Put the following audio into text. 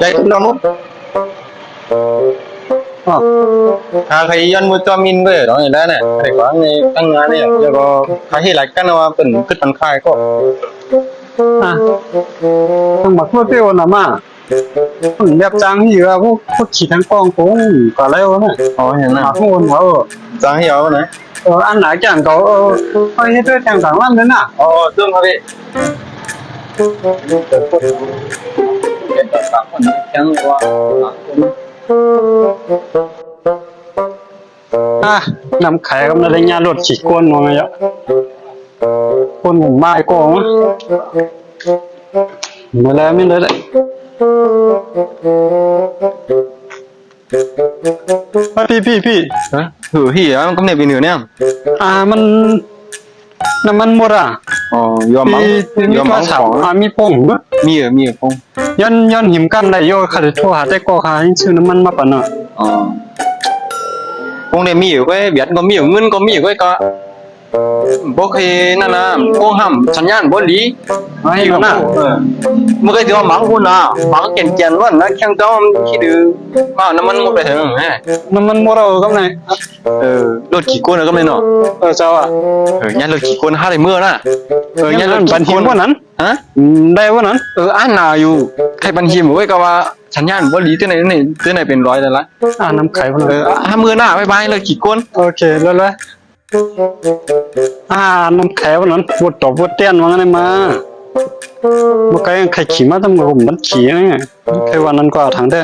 ใจคุณน้องkaya mo cho min về đó người ta này phải có người tăng ngานnày giờ có khai hi lại cái nàoเป็นขึ้นตันkhaiก็ต้องมาพูดเตี้ยวนะมาผมแบบจางที่ว่าพวกขี่ทั้งกองโค้งก็แล้วนะ อ๋อเห็นนะ มาพูดว่าจางเหี่ยวนะ อันไหนจังเขาไอ้ที่ด้วยจังต่างวันนั้นน่ะ อ๋อเรื่องอะไรจังว่า นำไข่กับนายญาลดขี่ก้นมาเยอะก้นผมมาไอ้กองเมื่อไรไม่เลยเลยพี่ฮะหือพี่อ่ะมันก็เนี่ยเป็นเหนือเนี่ยมันน้ำมันหมดอ่ะอ๋อยอมมั้งยอมมั้งของมีป่งมั้ยมีพงย้อนหิมกันได้โยขาดทั่วหาแต่ก็หาซื้อน้ำมันมาปั่นอ่ะอ๋อพงเนี่ยมีอยู่cái Việt cóมีอยู่เงินก็มีอยู่cái có bố khiนั่นนะพวกห้ำสัญญาณบ่ดีไอ้ก็น่ะเมื่อกี้ที่ว่าหมังคุณน่ะหมังเก่งๆว่านะแข่งจ้อมคิดดูว่าน้ำมันหมดไปถึงฮะน้ำมันหมดแล้วก็ไหนรถขี่ก้นก็ไม่เนาะเจ้าอ่ะยันรถขี่ก้นหาได้เมื่อน่ะยันรถบันทิมว่านั้นฮะได้ว่านั้นอันน่ะอยู่ใครบันทิมไว้ก็ว่าสัญญาณบ่ดีที่ไหนเป็นร้อยแล้วล่ะน้ำไข่ว่านั้นห้ามือหน้าบายๆรถขี่ก้นโอเคแล้วน้ำแข็งวันนั้นปวดต่อปวดเตี้ยนว่าไงมาเมื่อกี้ใครขี่มาทำกับผมมันขี่ไงใครวันนั้นก็ทางได้